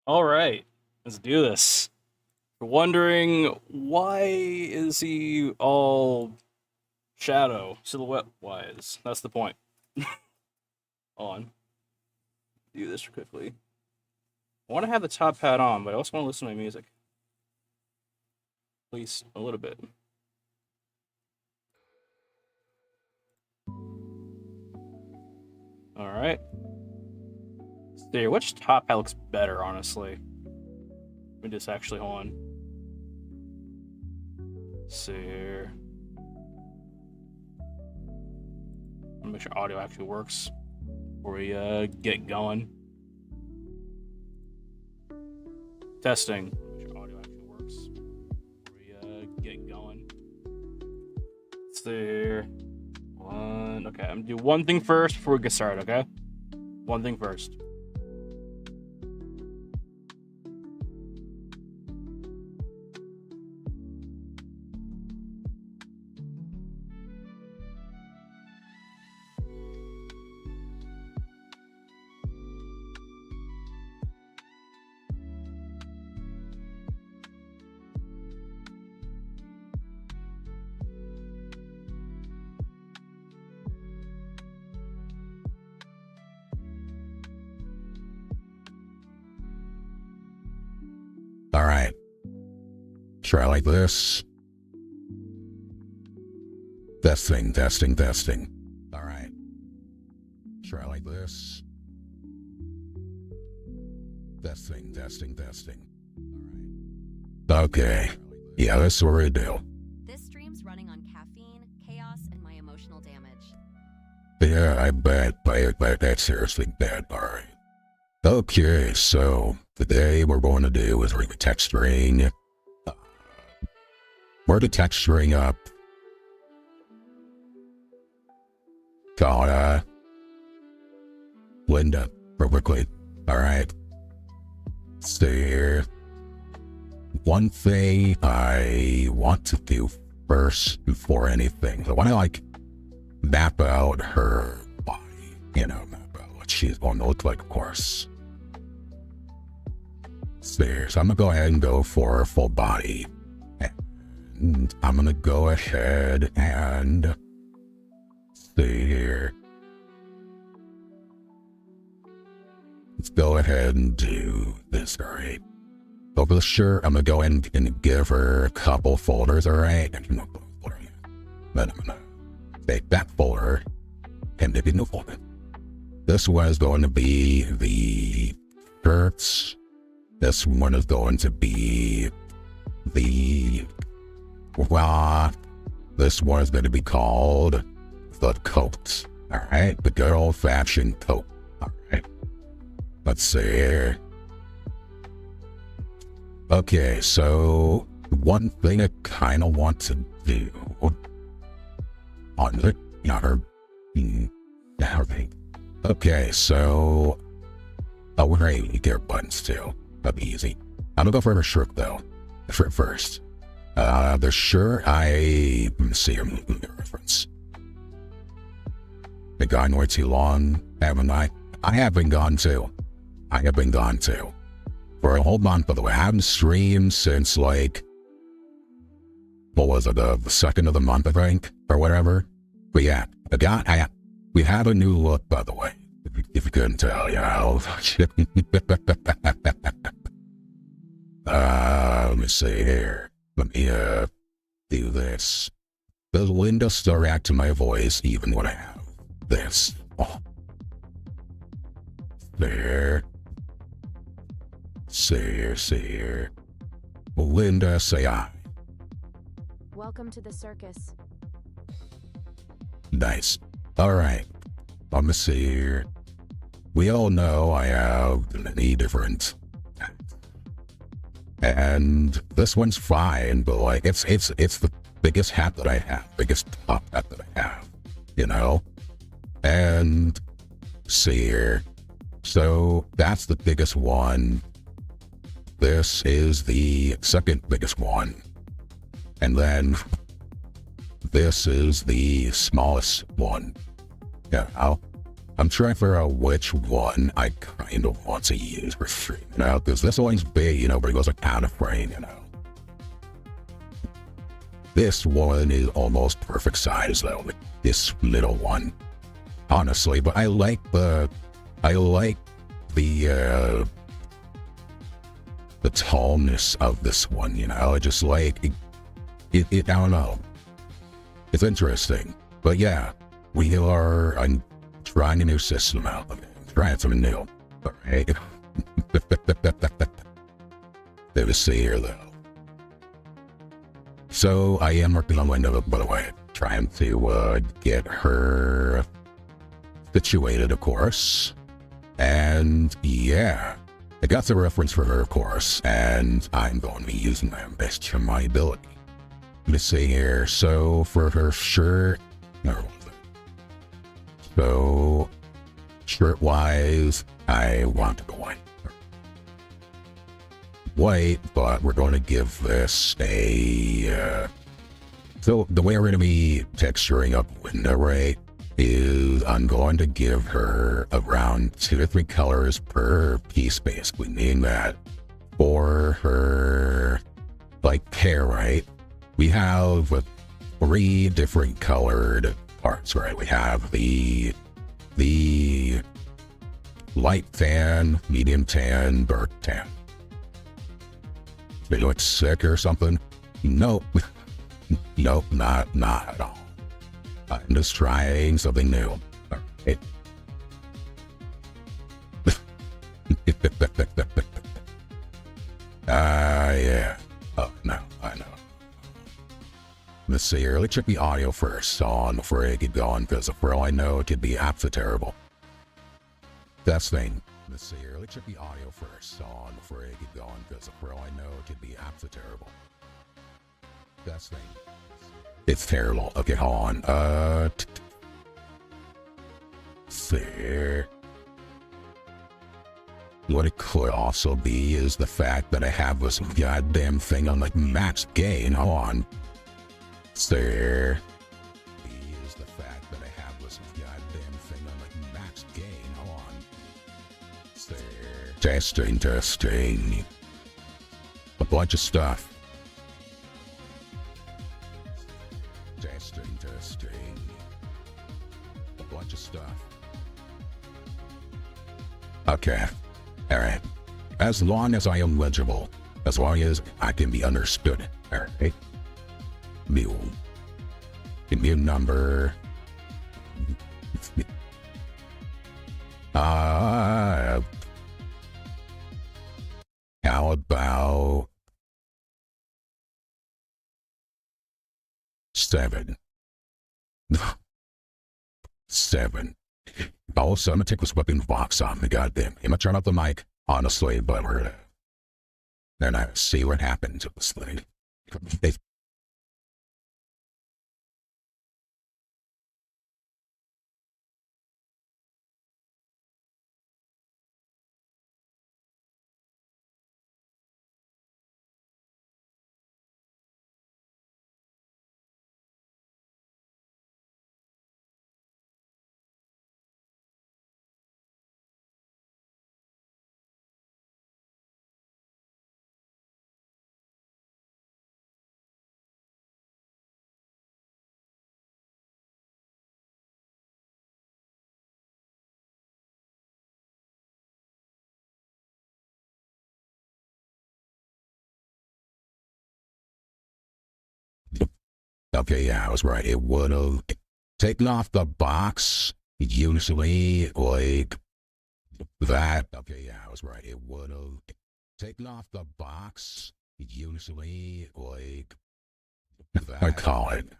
All right, let's do this. You're wondering why is he all shadow silhouette wise? That's the point. On do this quickly. I want to have the top hat on, but I also want to listen to my music. At least a little bit. All right. See, which top hat looks better, honestly? Let me just actually hold on. Let's see here. Make sure audio actually works before we get going. Testing. Make sure audio actually works before we get going. Let's see here. Okay, I'm gonna do one thing first before we get started, okay? One thing first. All right. Try like this. Testing, testing, testing. All right. Try like this. Testing, testing, testing. All right. Okay. Yeah, that's what we do. This stream's running on caffeine, chaos, and my emotional damage. Yeah, I bet, but that's seriously bad. All right. Okay, so today we're going to do is read the text string. We're the text string up. Call Linda, real quickly. All right. See here. One thing I want to do first before anything, I want to like map out her body, map out what she's going to look like, of course. There, so I'm gonna go ahead and go for full body, and I'm gonna go ahead and see here. Let's go ahead and do this. All right. Over the shirt, I'm gonna go ahead and give her a couple folders. All right. Then I'm gonna take that folder and make a new folder. This one is going to be the shirts. This one is going to be this one is going to be called the coat. All right, the good old fashioned coat. All right, let's see here. Okay, so one thing I kind of want to do on the okay, so we're ready to get buttons too. That'd be easy. I'm gonna go for a shirt though. The shirt first. The shirt let me see, I'm looking at the reference. Been gone way too long, haven't I? I have been gone too. For a whole month, by the way. I haven't streamed since like, what was it, the second of the month, I think, or whatever. But yeah, we have a new look, by the way. If you couldn't tell, let me see here. Let me do this. Does Linda still react to my voice even when I have this? Oh. There. See here. Linda, say hi. Welcome to the circus. Nice. All right. Let me see here. We all know I have many different, and this one's fine, but like it's the biggest hat that I have, biggest top hat that I have, and see here. So that's the biggest one. This is the second biggest one, and then this is the smallest one. I'm trying to figure out which one I kind of want to use for stream, you know, because this one's big, you know, but it goes like out of frame, you know. This one is almost perfect size though, like this little one, honestly. But I like the tallness of this one, you know. I just like it. I don't know. It's interesting, but yeah, I'm trying a new system out. I'm trying something new. All right. Let us see here though. So I am working on Windows, by the way, trying to get her situated, of course. And yeah, I got the reference for her, of course, and I'm going to be using them best to my ability. Let's see here. So for her shirt, so shirt-wise, I want to go white, but we're going to give this a so the way we're going to be texturing up window right is I'm going to give her around 2 to 3 colors per piece, basically, meaning that for her like hair, right, we have 3 different colored parts, right? We have the light tan, medium tan, dark tan. They look sick or something? Nope. Nope, not at all. I'm just trying something new. Right. Yeah. Oh, no, I know. Let's see here. Let's check the audio first on before I get going, because for all I know, it could be absolutely terrible. Testing. Let's see here. Let's check the audio first on before I get going, because for all I know, it could be absolutely terrible. Testing. It's terrible. Okay, hold on. See. What it could also be is the fact that I have this goddamn thing on like max gain. Hold on. There. Is the fact that I have this goddamn thing on like max gain. Hold on. There. Testing. A bunch of stuff. Testing. A bunch of stuff. Okay. Alright. As long as I am legible, as long as I can be understood. Alright. Mule. Give me a number. How about 7? 7. Also, I'm gonna take this weapon box on me, goddamn. I'm gonna turn up the mic, honestly, but we're gonna then I see what happens with this thing. Okay, yeah, I was right. It would have taken off the box, usually, like, that. Okay, yeah, I was right. It would have taken off the box, usually, like, that. I call it.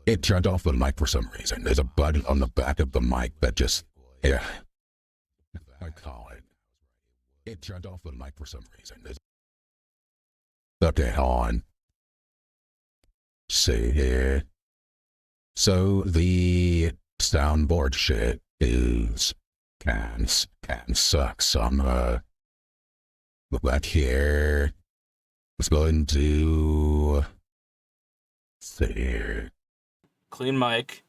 It turned off the mic for some reason. There's a button on the back of the mic that just, yeah. I call it. It turned off the mic for some reason. Okay, hold on. See here. So the soundboard shit is can suck some back here. Let's go into see here. Clean mic.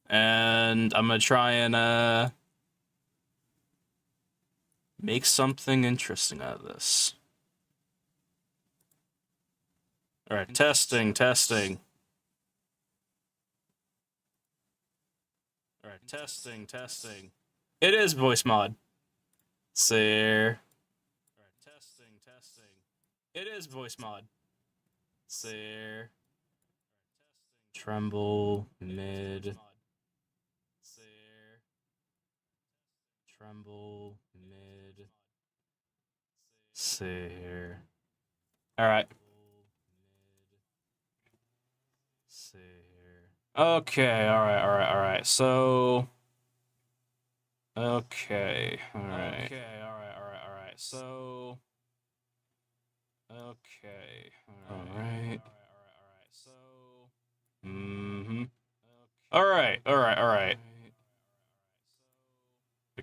And I'm gonna try and make something interesting out of this. Alright, testing. Alright, testing. It is voice mod. Sir. Alright, testing. It is voice mod. Sir. Tremble, mid. Tremble, mid. Sir. Alright. Okay, alright. So. Okay, alright. So. Okay, alright. Alright.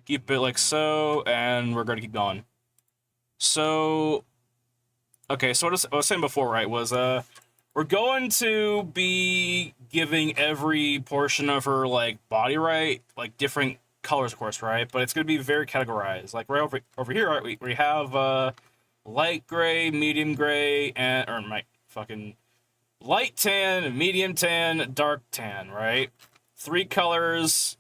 Keep it like so, and we're gonna keep going. So. Okay, so what I was saying before, right, was, we're going to be giving every portion of her, like, body, right, like, different colors, of course, right, but it's going to be very categorized. Like, right over here, right, we have, light gray, medium gray, and, or, my fucking, light tan, medium tan, dark tan, right? 3 colors,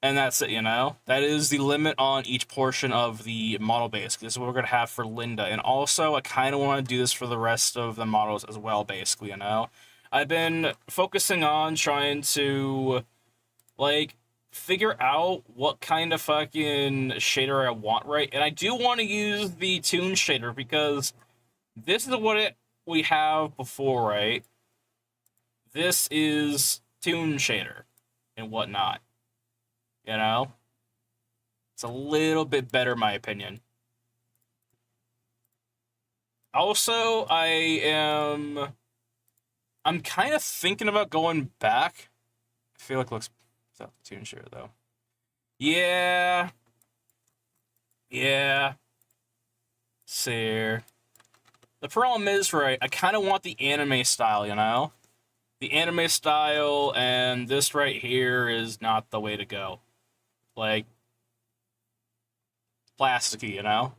and that's it, you know? That is the limit on each portion of the model base. This is what we're going to have for Linda. And also, I kind of want to do this for the rest of the models as well, basically, you know? I've been focusing on trying to, like, figure out what kind of fucking shader I want, right? And I do want to use the Toon shader because this is what we have before, right? This is Toon shader and whatnot. You know? It's a little bit better, in my opinion. Also, I'm kind of thinking about going back. I feel like it looks without the Toon share, though. Yeah. Sir. The problem is, right, I kind of want the anime style, you know? The anime style, and this right here is not the way to go. Like, plasticky, you know?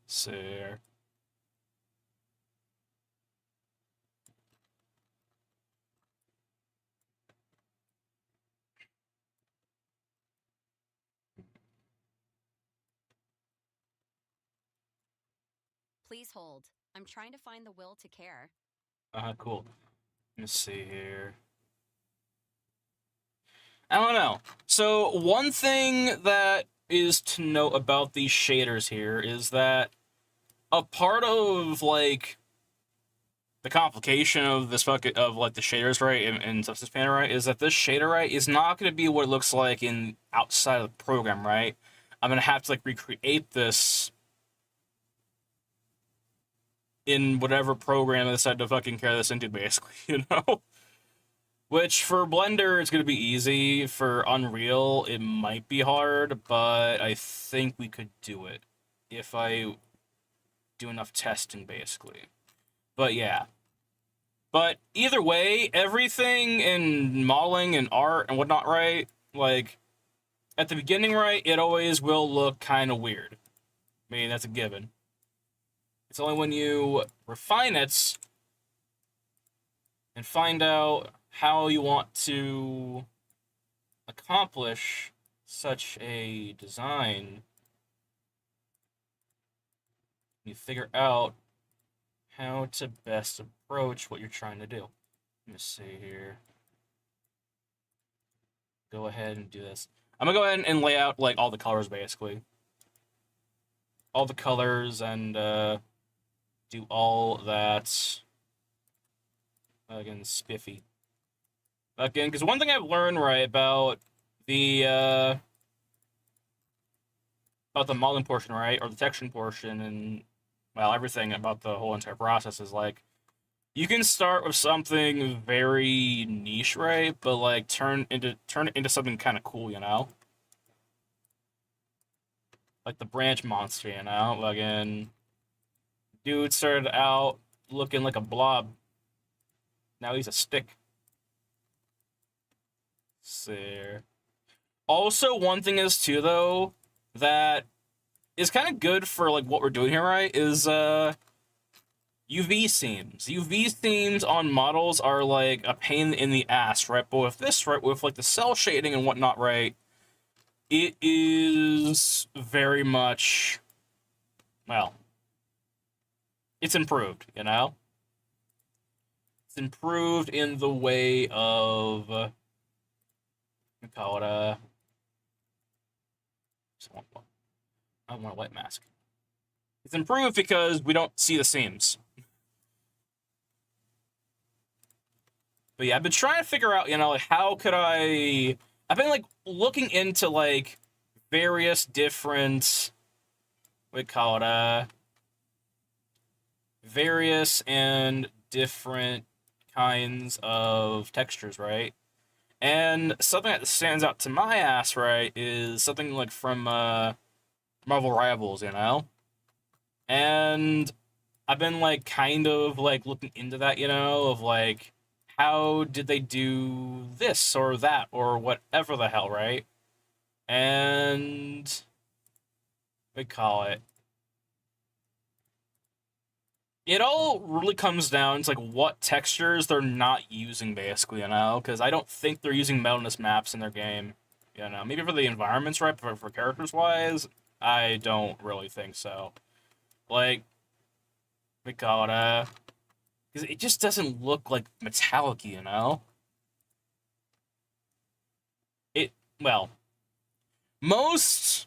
Sir. Please hold. I'm trying to find the will to care. Cool. Let me see here. I don't know. So, one thing that is to note about these shaders here is that a part of, like, the complication of this like, the shaders, right, in Substance Painter, right, is that this shader, right, is not going to be what it looks like in outside of the program, right? I'm going to have to, like, recreate this in whatever program I decide to fucking carry this into, basically, you know? Which, for Blender, it's going to be easy. For Unreal, it might be hard, but I think we could do it. If I do enough testing, basically. But, yeah. But, either way, everything in modeling and art and whatnot, right? Like, at the beginning, right, it always will look kind of weird. I mean, that's a given. It's only when you refine it and find out how you want to accomplish such a design, you figure out how to best approach what you're trying to do. Let me see here. Go ahead and do this. I'm gonna go ahead and lay out, like, all the colors, basically. All the colors, and do all that, again, spiffy. Again, because one thing I've learned, right, about the modeling portion, right, or the texturing portion, and, well, everything about the whole entire process is, like, you can start with something very niche, right, but, like, turn it into something kind of cool, you know? Like the branch monster, you know? Again, dude started out looking like a blob. Now he's a stick. There. Also, one thing is too though that is kind of good for like what we're doing here, right? Is UV seams. UV seams on models are like a pain in the ass, right? But with this, right, with like the cell shading and whatnot, right, it is very much, well, it's improved, you know? It's improved in the way of, we call it I want a white mask. It's improved because we don't see the seams. But yeah, I've been trying to figure out, like, how could I've been, like, looking into, like, various different, we call it, various and different kinds of textures, right? And something that stands out to my ass, right, is something, like, from, Marvel Rivals, And I've been, like, kind of, like, looking into that, of, like, how did they do this or that or whatever the hell, right? And we call it. It all really comes down to like what textures they're not using, basically, because I don't think they're using metalness maps in their game, Maybe for the environments, right? But for characters wise, I don't really think so. Like, we call it because it just doesn't look like metallic, It, well, most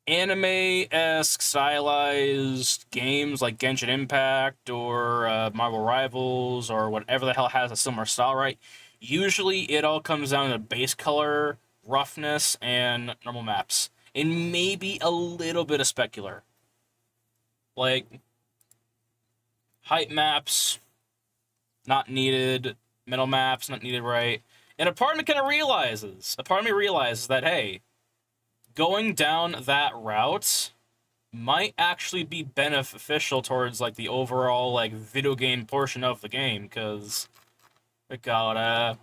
anime-esque stylized games like Genshin Impact or Marvel Rivals or whatever the hell has a similar style, right? Usually it all comes down to base color, roughness, and normal maps. And maybe a little bit of specular. Like, height maps, not needed. Metal maps, not needed, right? And a part of me realizes that, hey, going down that route might actually be beneficial towards like the overall like video game portion of the game, because we got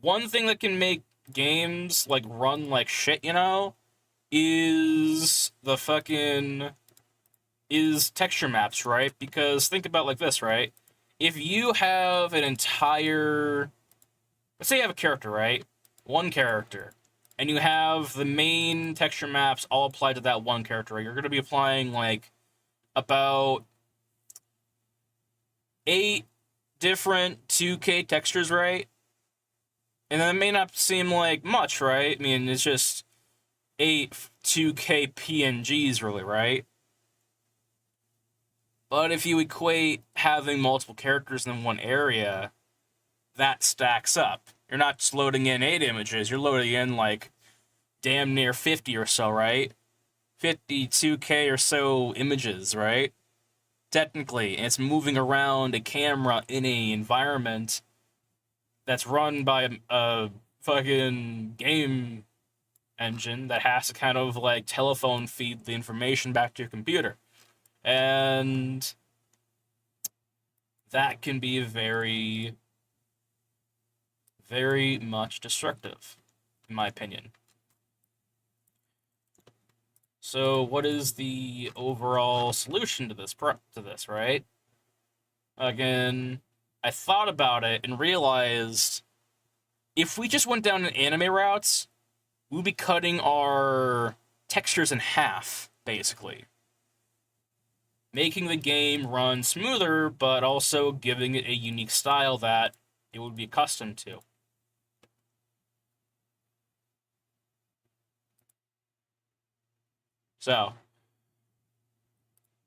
one thing that can make games like run like shit, is texture maps, right? Because think about like this, right? If you have an entire, let's say you have a character, right? One character, and you have the main texture maps all applied to that one character, right? You're going to be applying, like, about 8 different 2K textures, right? And that may not seem like much, right? I mean, it's just 8 2K PNGs, really, right? But if you equate having multiple characters in one area, that stacks up. You're not just loading in 8 images, you're loading in, like, damn near 50 or so, right? 52K or so images, right? Technically, and it's moving around a camera in a environment that's run by a fucking game engine that has to kind of, like, telephone feed the information back to your computer. And that can be very, very much destructive, in my opinion. So, what is the overall solution to this, right? Again, I thought about it and realized if we just went down an anime route, we'd be cutting our textures in half, basically. Making the game run smoother, but also giving it a unique style that it would be accustomed to. So,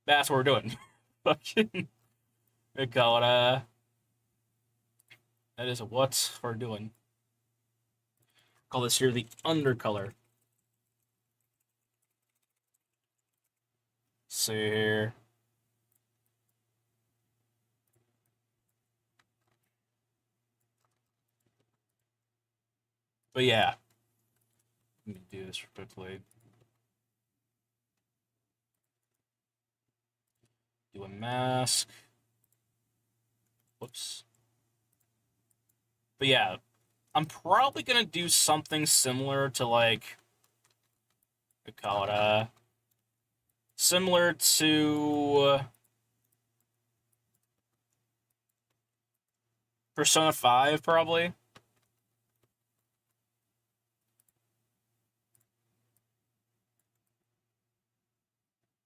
that's what we're doing. Fucking, we call it, that is what we're doing. Call this here the undercolor. See here. But yeah. Let me do this quickly. Do a mask. Whoops. But yeah, I'm probably gonna do something similar to like, we call it similar to Persona 5, probably.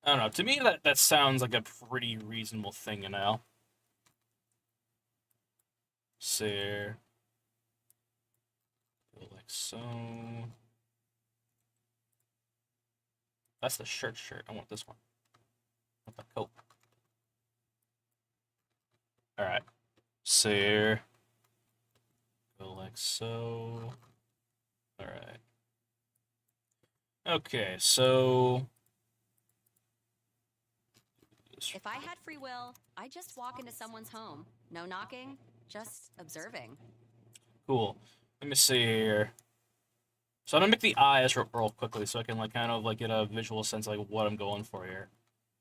I don't know. To me, that sounds like a pretty reasonable thing, you know. So, like so. That's the shirt. I want this one. I want the coat. All right. So, go like so. All right. Okay, so. If I had free will, I'd just walk into someone's home. No knocking, just observing. Cool. Let me see here. So I'm gonna make the eyes real quickly so I can like kind of like get a visual sense of like what I'm going for here.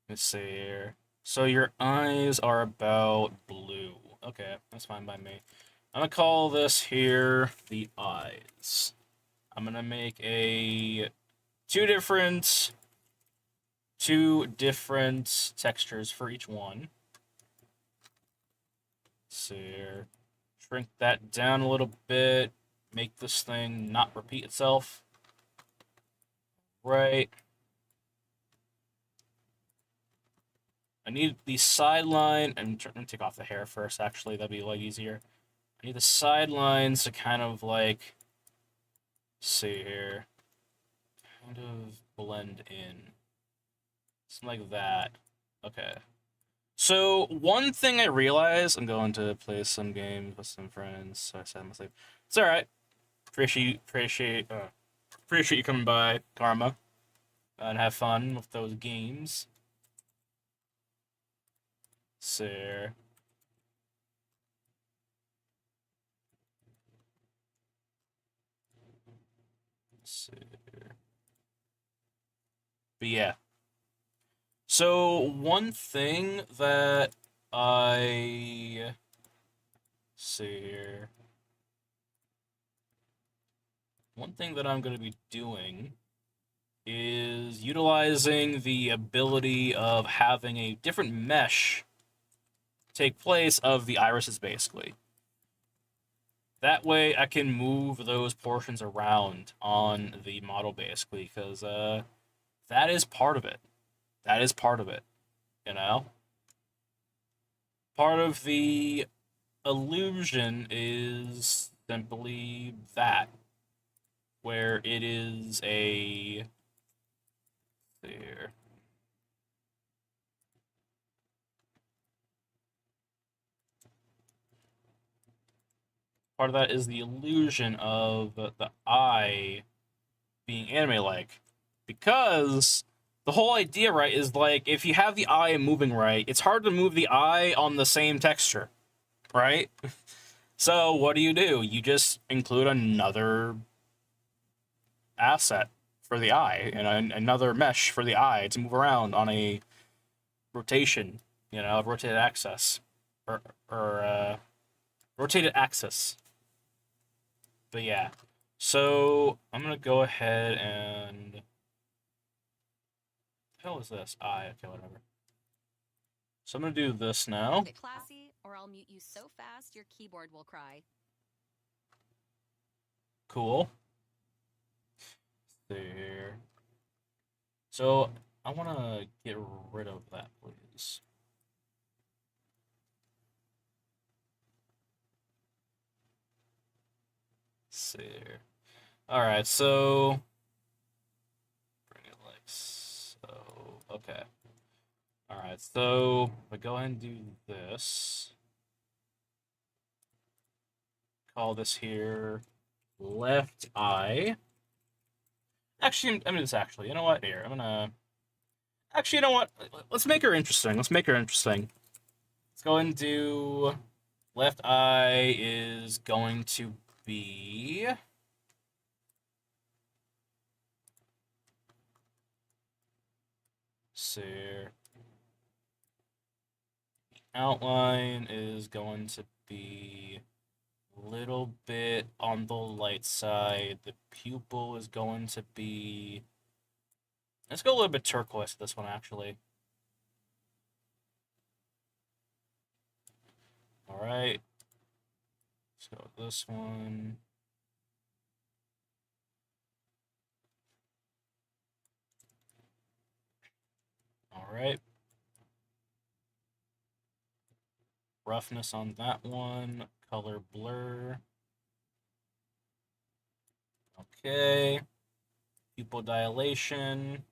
Let's see here. So your eyes are about blue. Okay, that's fine by me. I'm gonna call this here the eyes. I'm gonna make two different textures for each one. Let's see here. Shrink that down a little bit. Make this thing not repeat itself. Right. I need the sideline, and I'm gonna take off the hair first, actually, that'd be a lot easier. I need the sidelines to kind of like, see here, kind of blend in. Something like that. Okay. So, one thing I realized, I'm going to play some games with some friends, so I said I'm asleep. It's alright. Appreciate you coming by, Karma, and have fun with those games. Sir. But yeah. So one thing that I see here. One thing that I'm going to be doing is utilizing the ability of having a different mesh take place of the irises, basically. That way I can move those portions around on the model, basically, because that is part of it. That is part of it, you know? Part of the illusion is simply that, where it is a... There. Part of that is the illusion of the eye being anime-like. Because the whole idea, right, is like, if you have the eye moving right, it's hard to move the eye on the same texture, right? So what do? You just include another asset for the eye, and another mesh for the eye to move around on a rotation, rotated axis. Or rotated axis. But yeah. So I'm gonna go ahead and... What the hell is this? Okay, whatever. So I'm gonna do this now. Get classy, or I'll mute you so fast your keyboard will cry. Cool. There. So I wanna get rid of that, please. See here. Alright, so bring it like so. Okay. Alright, so I go ahead and do this. Call this here left eye. Actually, I'm gonna you know what? Here, I'm gonna... Actually, you know what? Let's make her interesting. Let's go ahead and do... Left eye is going to be... So... Outline is going to be little bit on the light side. The pupil is going to be... Let's go a little bit turquoise with this one, actually. Alright. Let's go with this one. Alright. Roughness on that one. Color blur. Okay. Pupil dilation.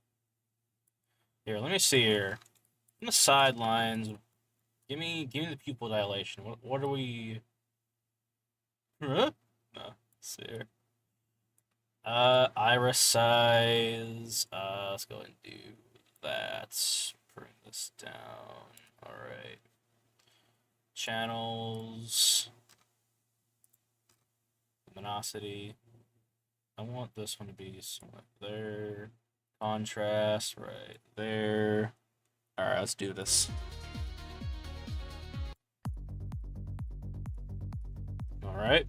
Here, let me see here. In the sidelines, give me the pupil dilation. What are we? Huh? No, let's see here. Iris size. Let's go and do that. Bring this down. All right. Channels. Luminosity. I want this one to be somewhere there. Contrast right there. All right, let's do this. All right.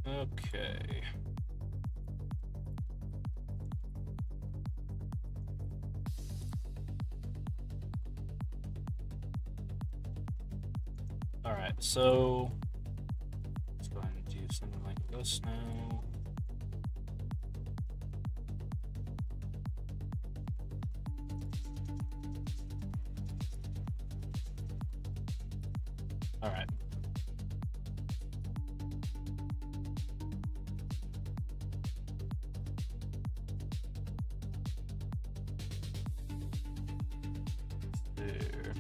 Okay. All right, so let's go ahead and do something like this now. All right. There.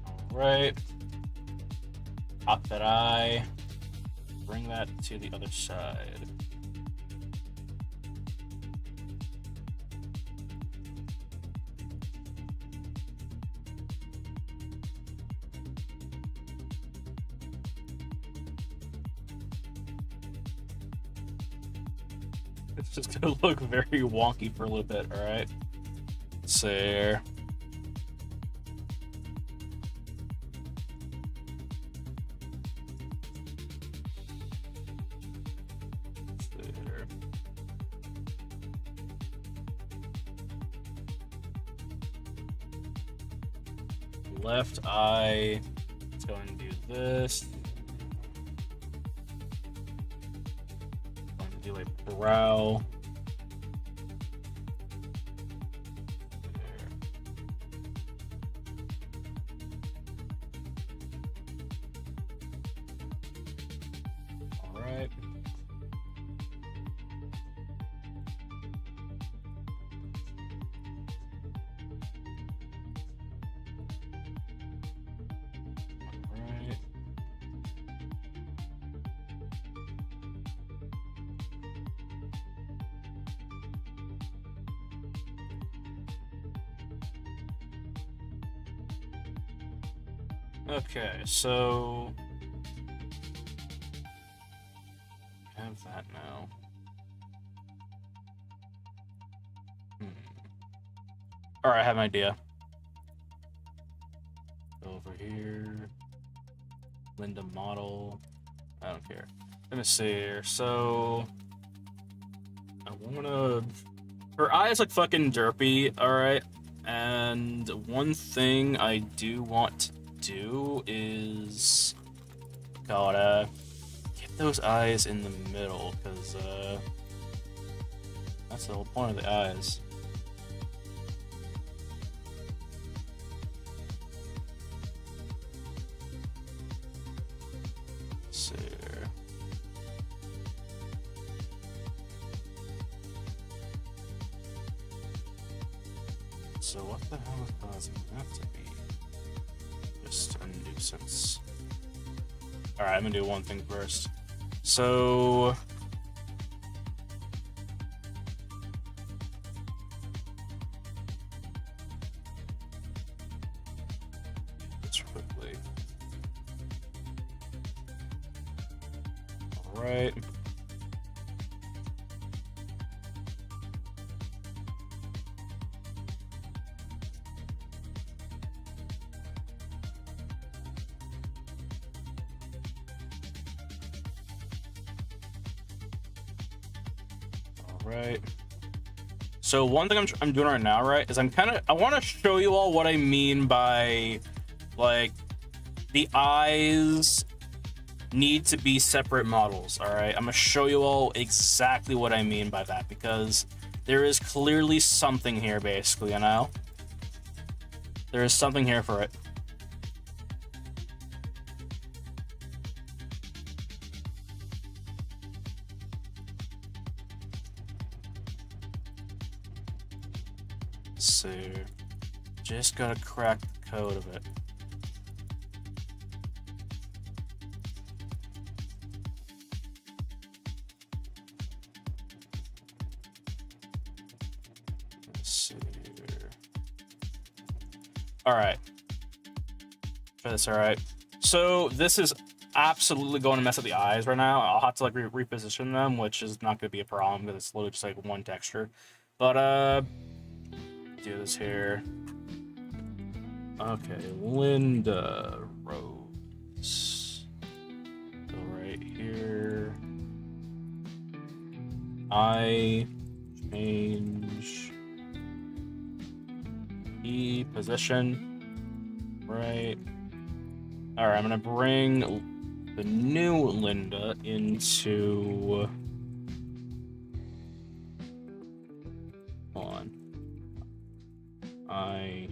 All right. Pop that eye. Bring that to the other side. It's just gonna look very wonky for a little bit, alright? So there. There. Left eye. Let's go and do this. Do a brow. There. All right. All right. Okay, so I have that now. All right, I have an idea. Go over here. Linda model. I don't care. Let me see here. So I wanna. Her eyes look fucking derpy. All right, and one thing I do want to do is gotta get those eyes in the middle, because that's the whole point of the eyes. Let's see here. So what the hell is causing that to be? Just a nuisance. Alright, I'm gonna do one thing first. So this quickly. Alright. Right. So one thing I'm doing right now, right, is I want to show you all what I mean by, like, the eyes need to be separate models, all right? I'm gonna show you all exactly what I mean by that, because there is clearly something here, basically, you know? There is something here for it. So, just gotta crack the code of it. Let's see here. Alright. Try this, alright. So, this is absolutely going to mess up the eyes right now. I'll have to, like, reposition them, which is not going to be a problem, because it's literally just, like, one texture. But, do this here. Okay, Linda Rose. Go right here. I change E position. Right. Alright, I'm gonna bring the new Linda into I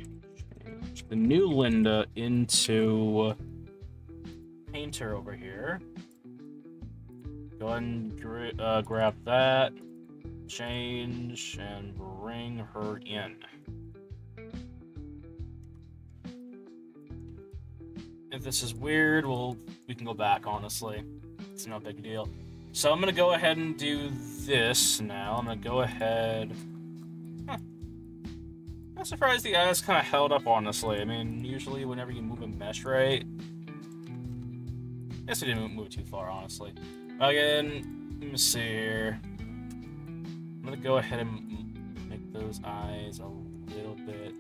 change the new Linda into Painter over here. Go ahead and grab that, change, and bring her in. If this is weird, we can go back, honestly. It's no big deal. So I'm gonna go ahead and do this now. I'm gonna go ahead. I'm surprised the eyes kind of held up, honestly. I mean, usually whenever you move a mesh, right? I guess we didn't move too far, honestly. Again, let me see here. I'm gonna go ahead and make those eyes a little bit.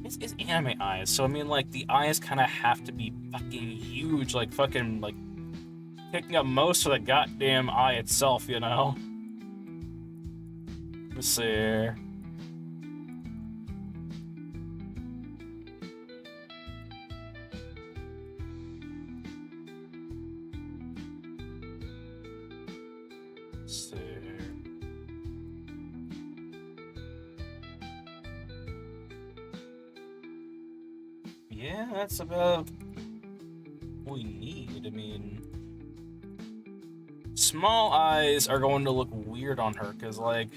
It's anime eyes, so I mean, like, the eyes kind of have to be fucking huge, like, fucking, like, picking up most of the goddamn eye itself, you know? Let's see here. Let's see here. Yeah, that's about what we need. I mean, small eyes are going to look weird on her, because, like,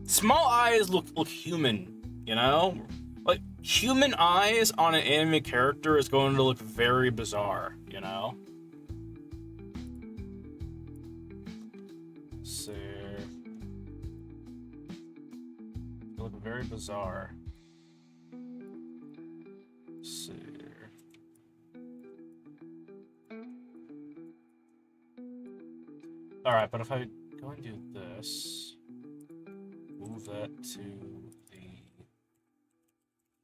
small eyes look human, you know? Like, human eyes on an anime character is going to look very bizarre, you know? Let's see. It'll look very bizarre. See here. Alright, but if I go and do this, move that to the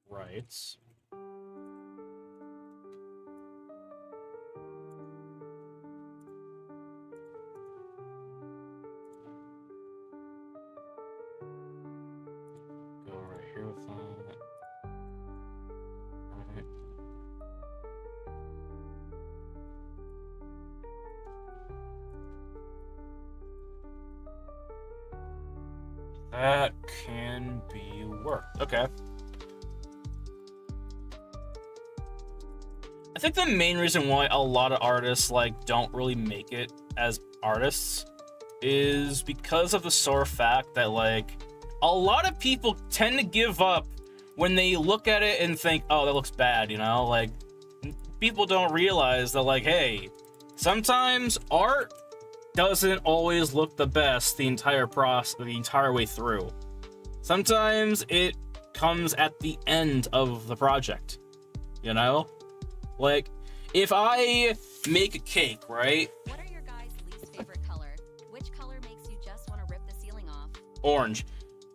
right. Go right here with that. Right. That can be worked. Okay. I think the main reason why a lot of artists, like, don't really make it as artists is because of the sore fact that, like, a lot of people tend to give up when they look at it and think, oh, that looks bad, you know? Like, people don't realize that, like, hey, sometimes art doesn't always look the best the entire way through. Sometimes it comes at the end of the project, you know? Like, if I make a cake, right? What are your guys' least favorite color? Which color makes you just want to rip the ceiling off? Orange.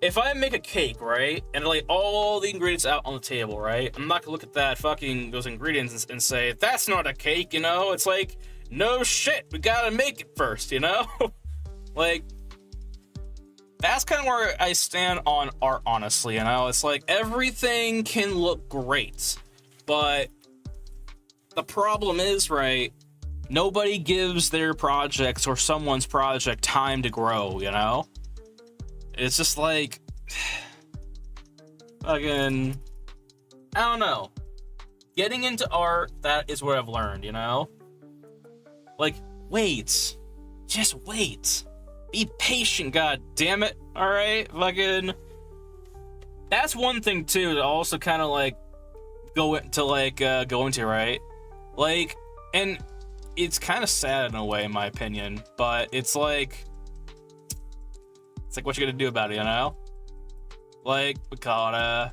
If I make a cake, right, and lay all the ingredients out on the table, right, I'm not gonna look at those ingredients and say, that's not a cake, you know? It's like, no shit, we gotta make it first, you know? Like, that's kind of where I stand on art, honestly. You know, it's like everything can look great, but the problem is, right? Nobody gives their projects or someone's project time to grow. You know, it's just like, fucking, I don't know. Getting into art, that is what I've learned. You know, like, wait, just wait. Be patient, god damn it. Alright, fucking. That's one thing too to also kind of like go into, right? Like, and it's kind of sad in a way, in my opinion, but it's like what you gonna do about it, you know? Like, because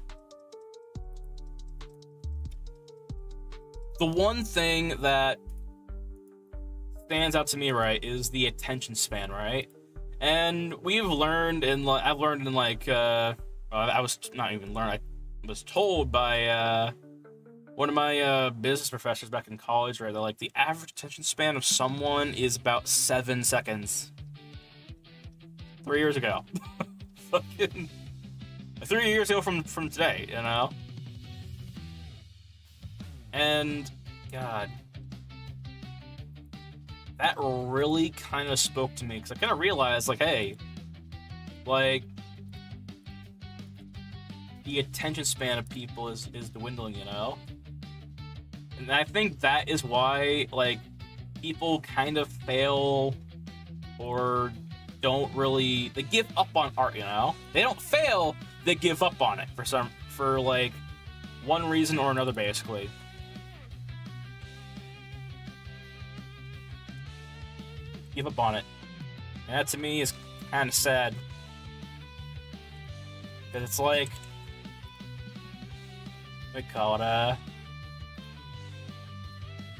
the one thing that stands out to me, right, is the attention span, right? And we've learned I've learned in like I was not even learned, I was told by one of my business professors back in college, right, that like the average attention span of someone is about 7 seconds. 3 years ago. Fucking 3 years ago from today, you know? And god, that really kind of spoke to me, because I kind of realized, like, hey, like, the attention span of people is dwindling, you know? And I think that is why, like, people kind of fail or don't really, they give up on art, you know? They don't fail, they give up on it for like, one reason or another, basically. Give up on it. And that to me is kind of sad. Because it's like, we call it,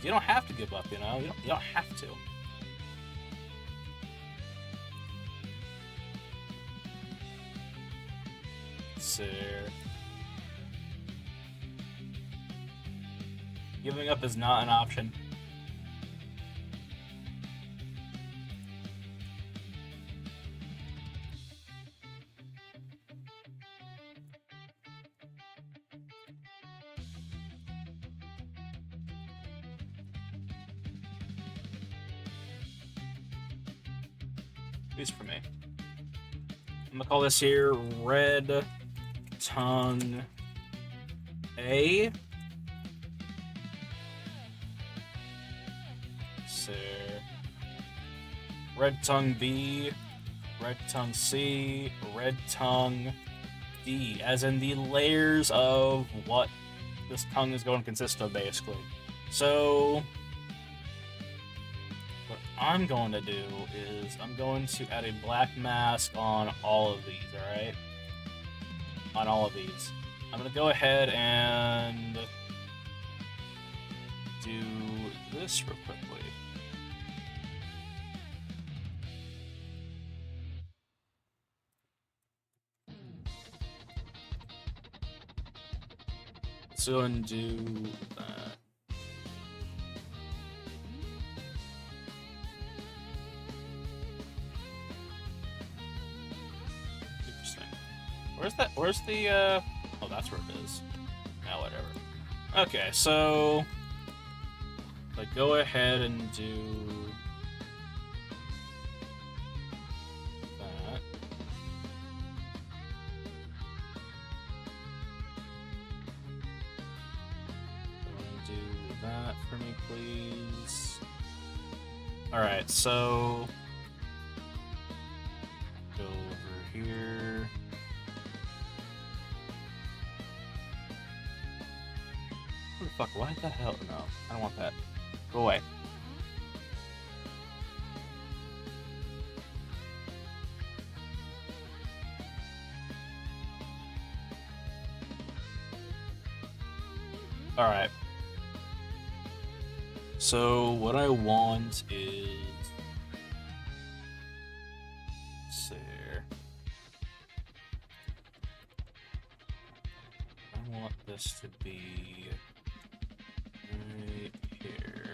you don't have to give up, you know? You don't have to. So, giving up is not an option. At least for me. I'm gonna call this here Red Tongue A. So, Red Tongue B, Red Tongue C, Red Tongue D, as in the layers of what this tongue is going to consist of, basically. So, what I'm going to do is I'm going to add a black mask on all of these, alright? On all of these. I'm going to go ahead and do this real quickly. Let's go and do that. Interesting. Where's the, oh, that's where it is. Now, whatever. Okay, so, like, go ahead and do that. Do that for me, please. Alright, so, go over here. What the fuck? Why the hell? No, I don't want that. Go away. Alright. So, what I want is... let's see here. I want this to be right here.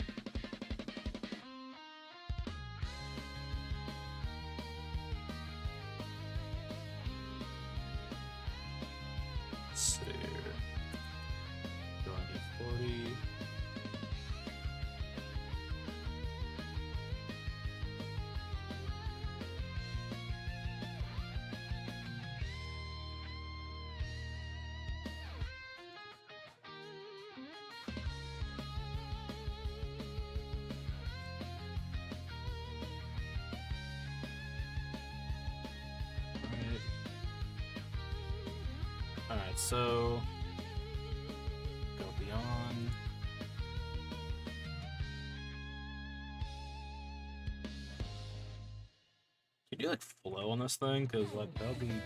Alright, so go beyond. Can you do like flow on this thing? Cause like that would be kind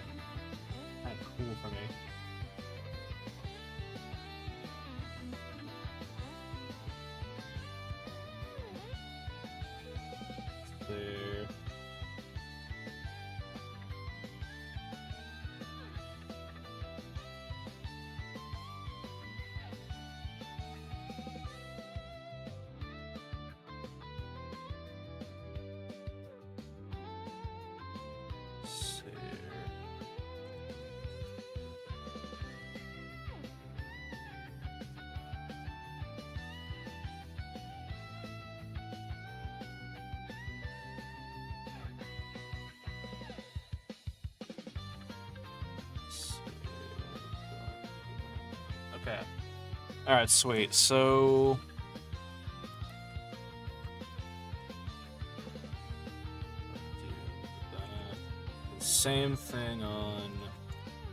of cool for me. There. Okay. Alright, sweet. So do that. Same thing on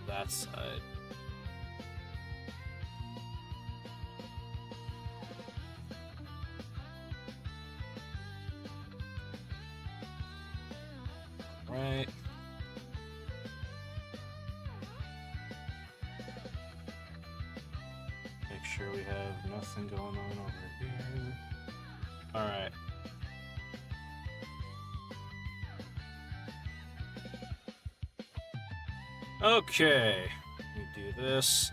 that side. Right. Make sure we have nothing going on over here. Alright. Okay. Let me do this.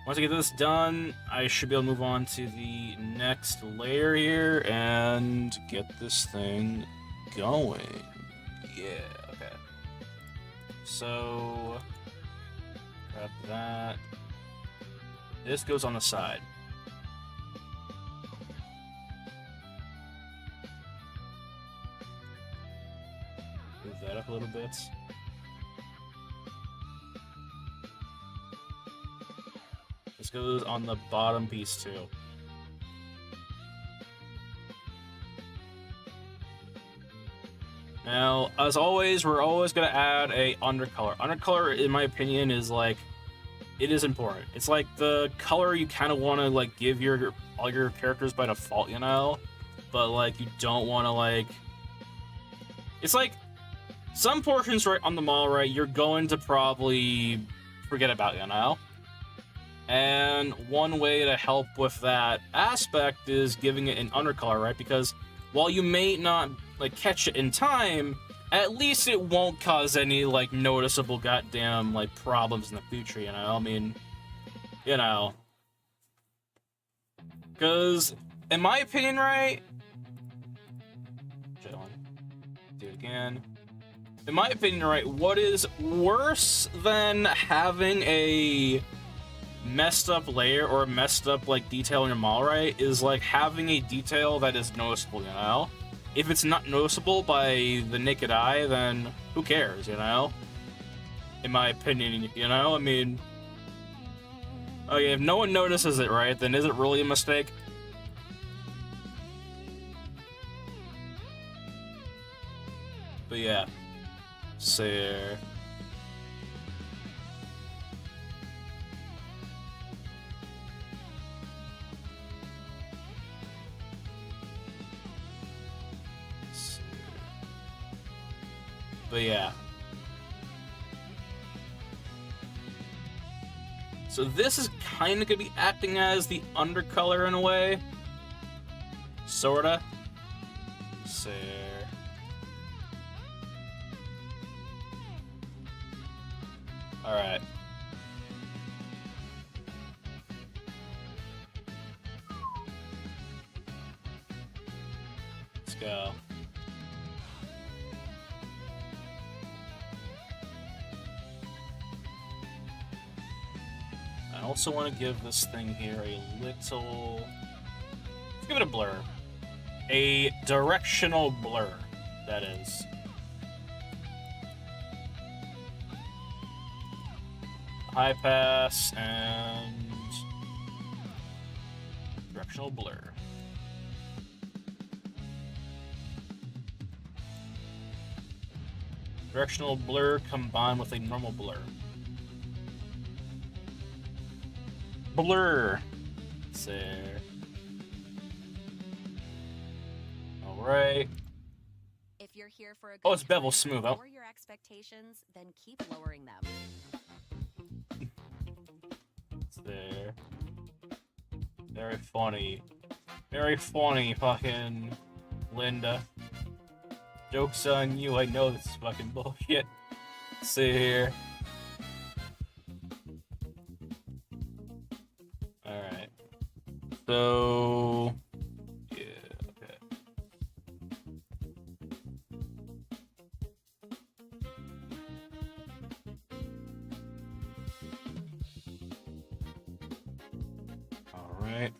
Once I get this done, I should be able to move on to the next layer here and get this thing going. Yeah, okay. So, grab that. This goes on the side. Move that up a little bit. This goes on the bottom piece too. Now, as always, we're always going to add a undercolor. Undercolor, in my opinion, is like, it is important. It's like the color you kind of want to like give all your characters by default, you know? But like, you don't want to like... It's like, some portions right on the mall, right, you're going to probably forget about, you know? And one way to help with that aspect is giving it an undercolor, right? Because while you may not like catch it in time, at least it won't cause any like noticeable goddamn like problems in the future, you know? I mean, you know. Because, in my opinion, right? Do it again. In my opinion, right, what is worse than having a messed up layer or a messed up like detail in your mall, right, is like having a detail that is noticeable, you know? If it's not noticeable by the naked eye, then who cares, you know? In my opinion, you know? I mean, okay, if no one notices it, right, then is it really a mistake? But yeah, so but yeah. So this is kind of going to be acting as the undercolor in a way. Sorta. So... Alright. Let's go. I also want to give this thing here a little... Let's give it a blur. A directional blur, that is. High pass and directional blur. Directional blur combined with a normal blur. blur. There. Alright. If you're here for a good Oh, it's bevel time, smooth. lower your expectations, then keep lowering them. It's there. Very funny. Very funny, fucking Linda. Joke's on you, I know this is fucking bullshit. See here. Alright. So... yeah, okay. Alright.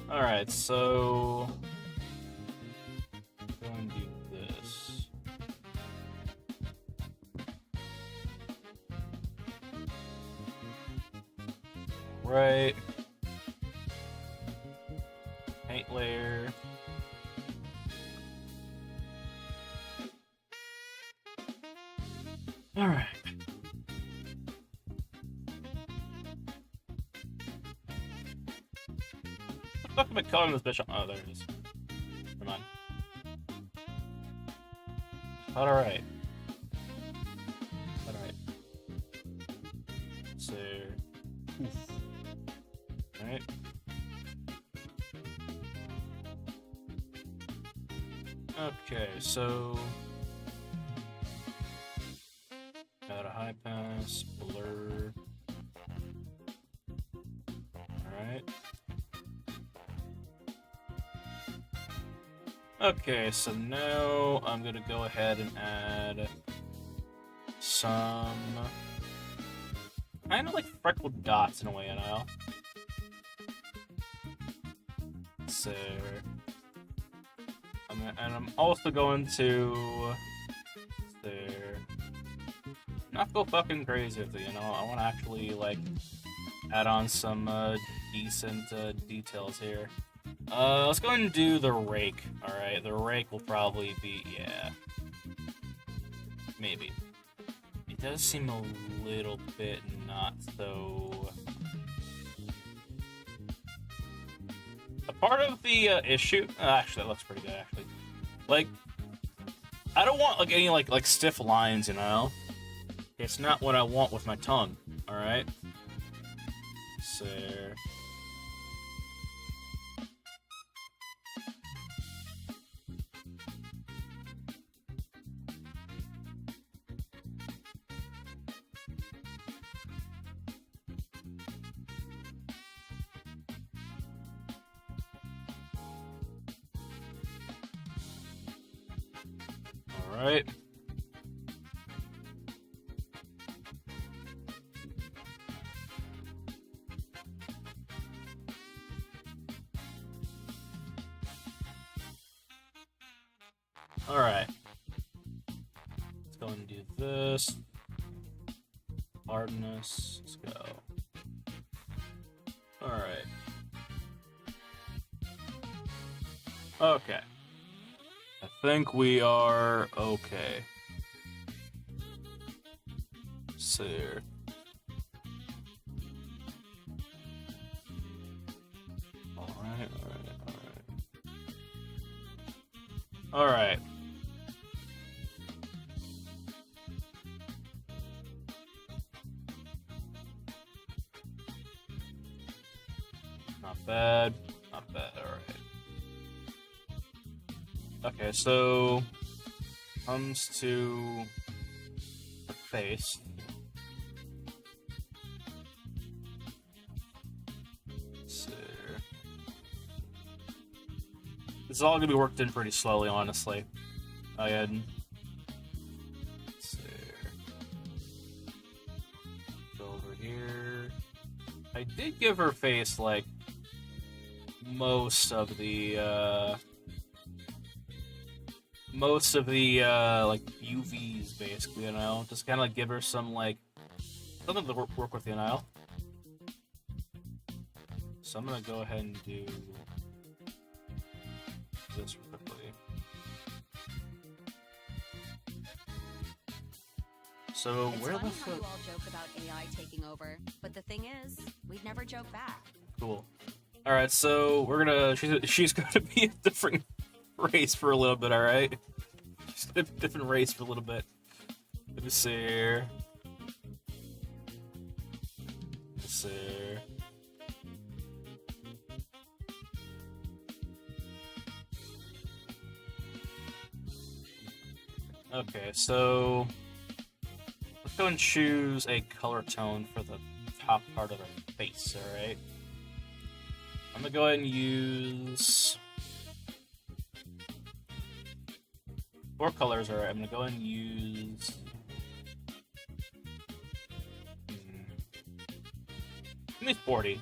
Alright, so... go and do this. Right. Paint layer. Alright. What the fuck am I calling this bitch? Oh, there it is. Come on. Alright. Alright. So. Alright. Okay, so. Got a high pass, blur. Alright. Okay, so now I'm gonna go ahead and add some kind of like freckled dots in a way, you know? So, I'm also going to there. Not go fucking crazy with it, you know? I want to actually like add on some decent details here. Let's go ahead and do the rake. Alright, the rake will probably be, yeah. Maybe. It does seem a little bit not so... A part of the issue... actually, that looks pretty good, actually. Like, I don't want, like, any, like stiff lines, you know? It's not what I want with my tongue, alright? So... Alright. Alright. Let's go and do this. Hardness. Let's go. Alright. Okay. I think we are okay. So here. Alright. Alright. Not bad. Not bad, alright. Okay, so comes to the face. So this is all gonna be worked in pretty slowly, honestly. I had go over here. I did give her face like most of the like UVs basically, you know, just kind of like give her some like something to work with, you know. So I'm gonna go ahead and do this quickly. So It's where funny the how you fuck? all joke about AI taking over, but the thing is, we'd never joke back. Cool. All right, so we're gonna. She's gonna be a different race for a little bit. All right. She's gonna be a different race for a little bit. Let me see here. Let's see here. Okay, so let's go and choose a color tone for the top part of her face, alright? I'm gonna go ahead and use 4 colors, alright? I'm gonna go ahead and use give me 40.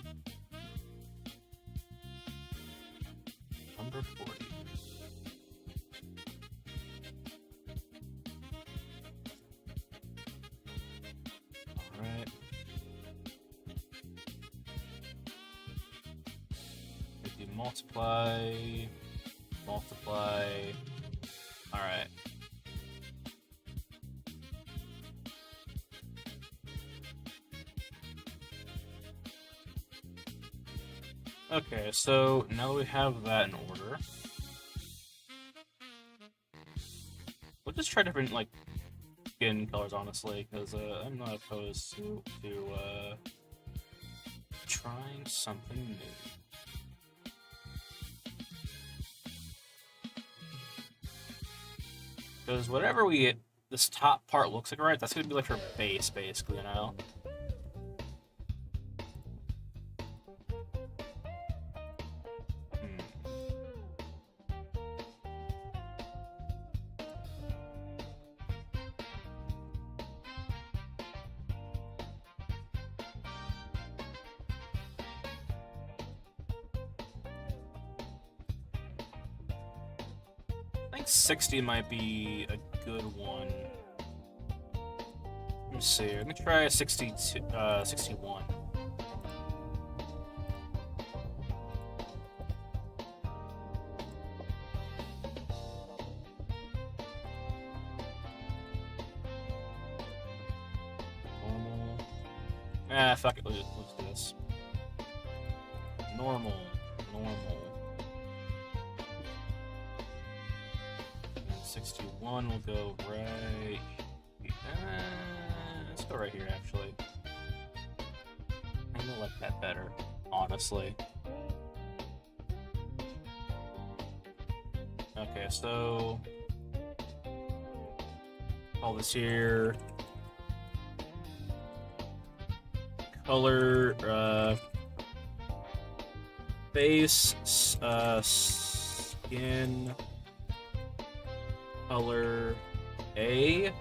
Number 40. Alright. We do multiply. Multiply. Alright. Okay, so now that we have that in order, we'll just try different, like, skin colors, honestly, because I'm not opposed to trying something new. Because whatever this top part looks like, right, that's gonna be like her base, basically, you know? I think 60 might be a good one. Let me see. Let me try 61. Normal. Fuck it. Let's do this. Normal. Normal. 61 will go right. Let's go right here, actually. I'm gonna like that better, honestly. Okay, so all this here. Color, face, skin. Color A.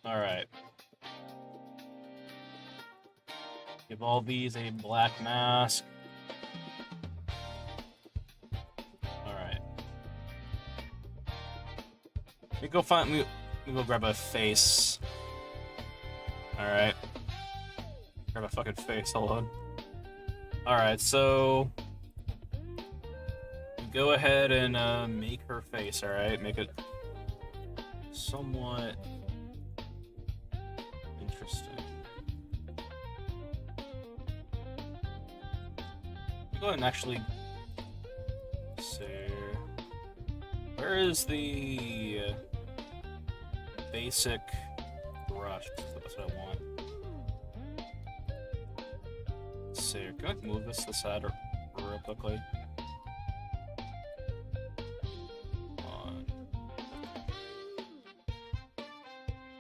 All right. Give all these a black mask. All right. Let me go find. Let me go grab a face. Alright. Grab a fucking face, hold on. Alright, so go ahead and make her face, alright? Make it somewhat interesting. Go ahead and actually see. Where is the basic brush? That's what I want. Let's see. Can I move this to the side real quickly?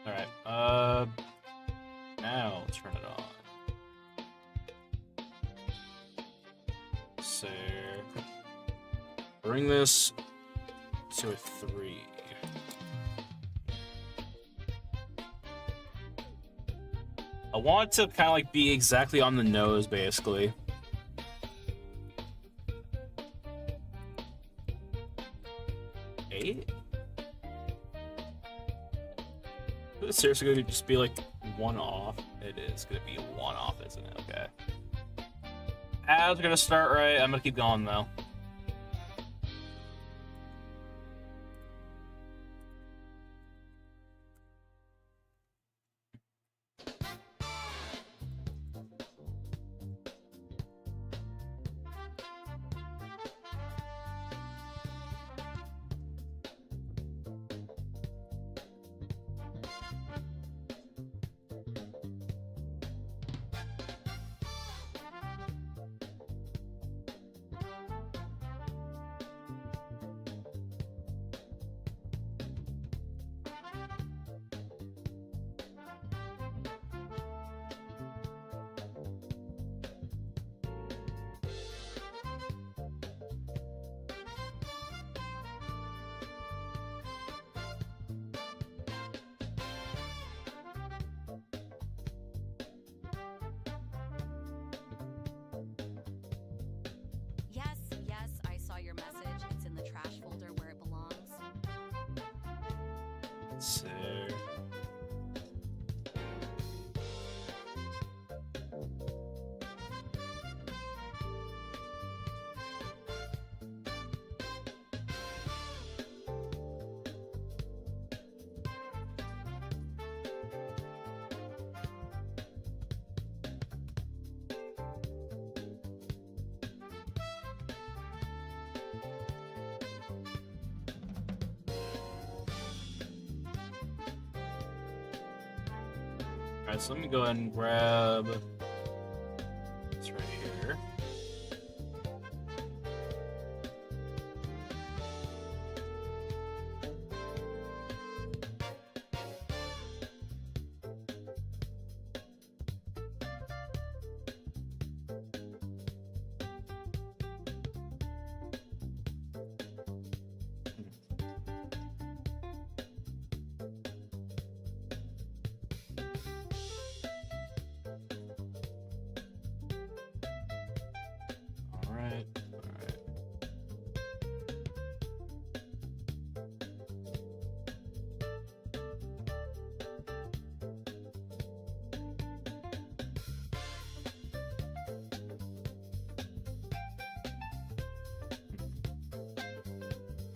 Alright, now turn it on. So, bring this to a 3. I want it to kind of like be exactly on the nose, basically. Eight? Is it seriously going to just be like 1 off? It is gonna be a one-off, isn't it? Okay. As we're gonna start right, I'm gonna keep going though. Yes, yes, I saw your message. It's in the trash folder where it belongs. So. Alright, so let me go ahead and grab this right here. Alright, alright.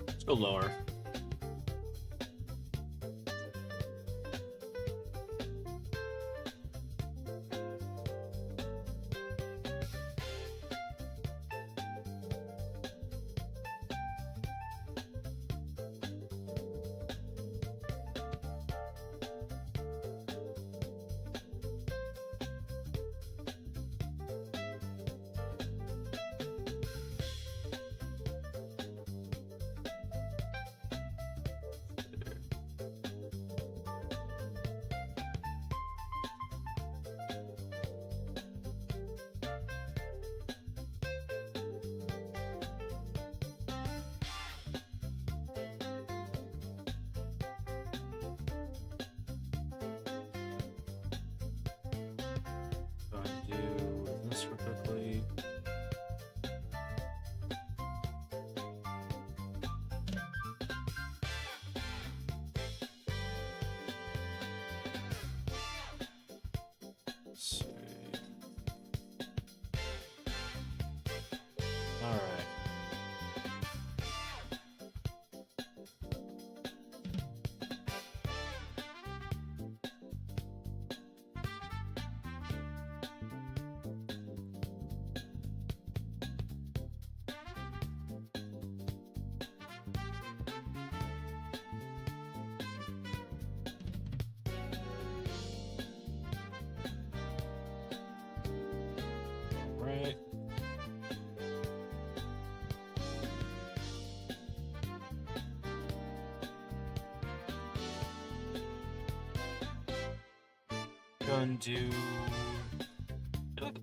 Let's go lower. Go ahead and do this real quickly. Let's see. All right. Right. Go and do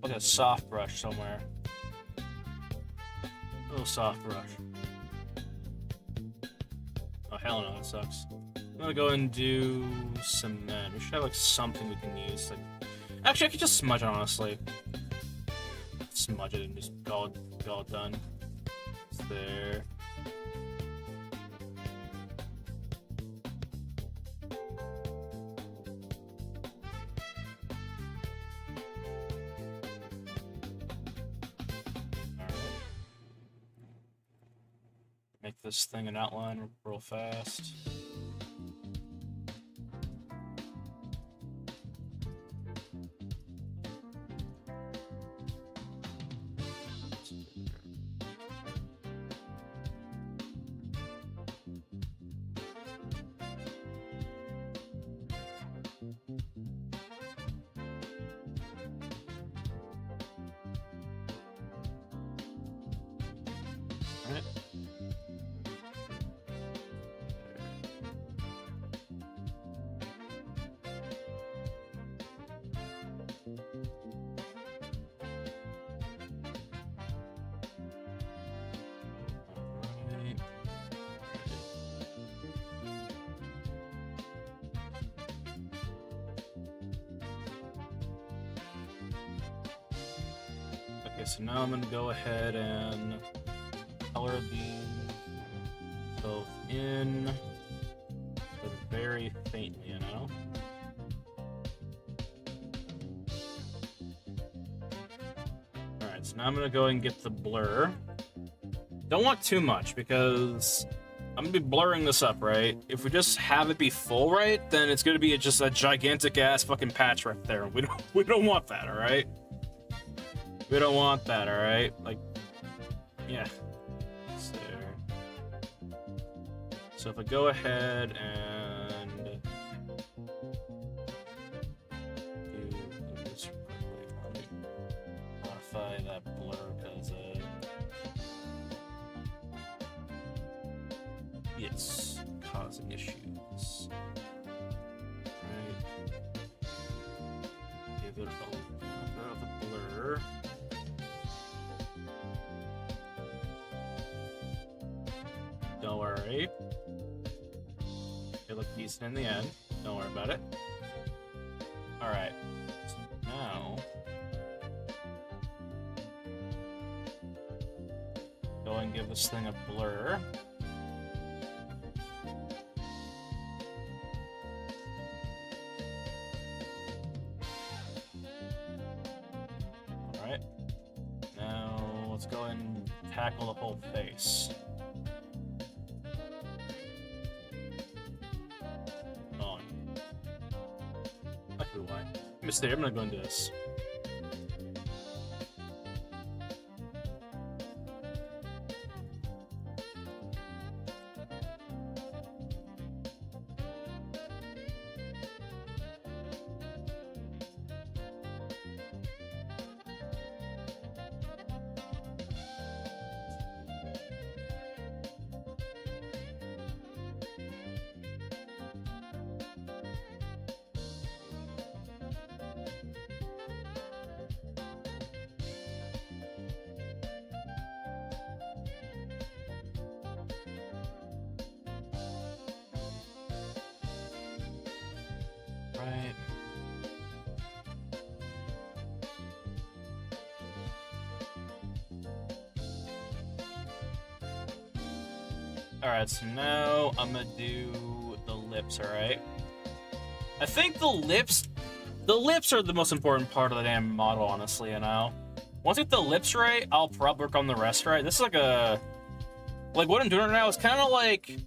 like a soft brush somewhere. A little soft brush. Oh hell no, that sucks. I'm gonna go and do cement. We should have like something we can use. Like, actually, I could just smudge it honestly. Smudge it and just go all done. It's there. make this thing an outline real fast. Okay, so now I'm gonna go ahead and color these both in, but very faintly, you know? Alright, so now I'm gonna go and get the blur. Don't want too much because I'm gonna be blurring this up, right? If we just have it be full, right, then it's gonna be just a gigantic ass fucking patch right there. We don't want that, alright? We don't want that, alright? Like, yeah. So if I go ahead and do this quickly, let me modify that blur because it's causing issues. Right. Give it a little bit of a blur. Don't worry. It looked decent in the end. Don't worry about it. Alright. So now... go and give this thing a blur. Alright. Now, let's go and tackle the whole face. I'm gonna go and do this. Right. Alright, so now I'm gonna do the lips, alright? I think the lips are the most important part of the damn model, honestly, you know? Once I get the lips right, I'll probably work on the rest right. This is like a... like, what I'm doing right now is kind of like...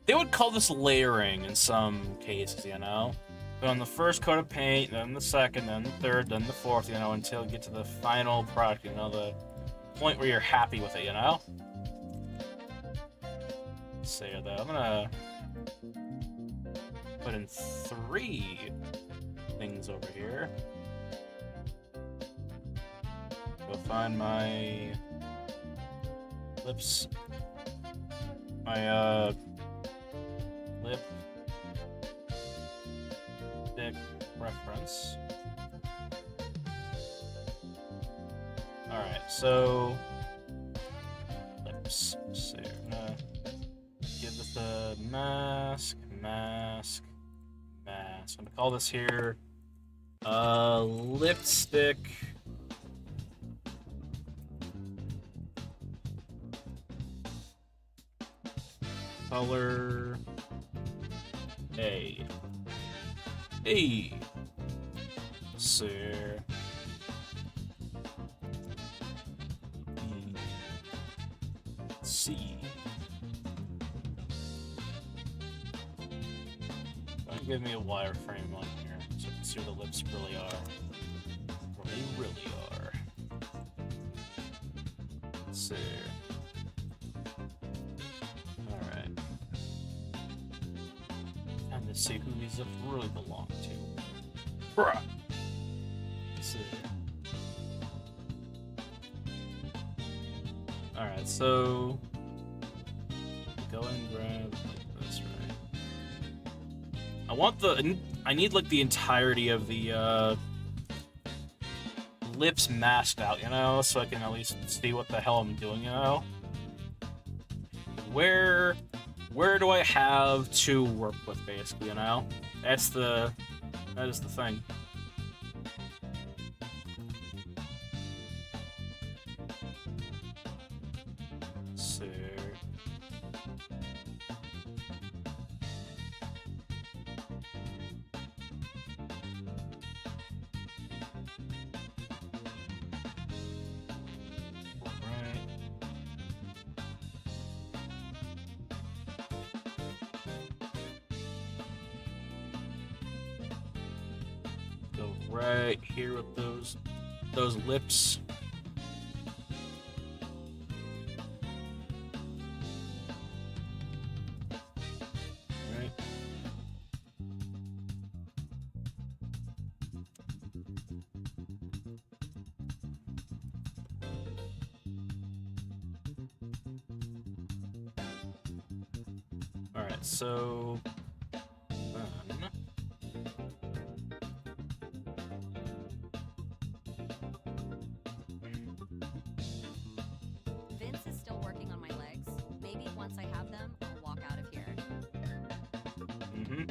they would call this layering in some cases, you know? But on the first coat of paint, then the second, then the third, then the fourth, you know, until you get to the final product, you know, the point where you're happy with it, you know? So yeah, I'm gonna put in 3 things over here. Go find my lips, my lip stick reference. Alright, so lips. So I'm gonna give this a mask. I'm gonna call this here lipstick color A. So B, C. give me a wireframe on here so I can see where the lips really are. Where they really are. Let's see. Alright. Time to see who these lips really belong to. Bruh! Let's see. Alright, so go and grab like this, right? I need like the entirety of the lips masked out, you know, so I can at least see what the hell I'm doing, you know? Where do I have to work with, basically, you know? That is the thing. So right here with those lips. Right. All right, so Vince is still working on my legs. Maybe once I have them, I'll walk out of here. mm-hmm.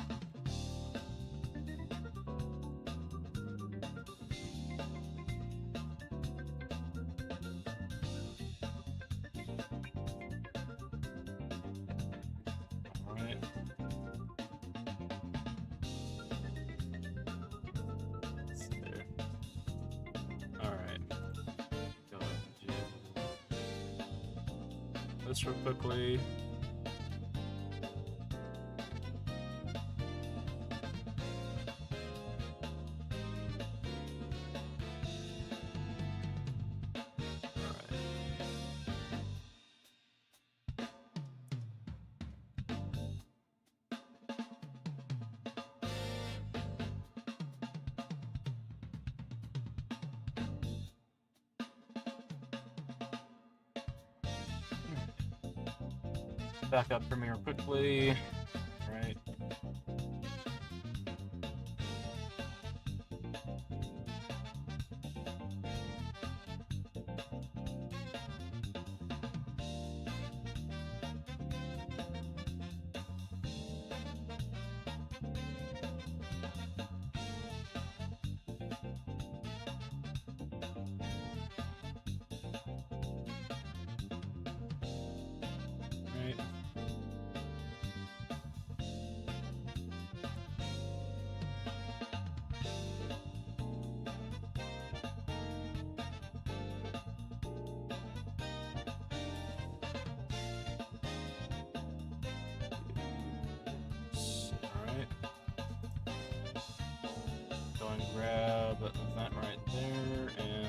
All right. There. All right. Go ahead and do this real quickly. Back up Premiere quickly. Right. Right. Alright. Go and grab that right there and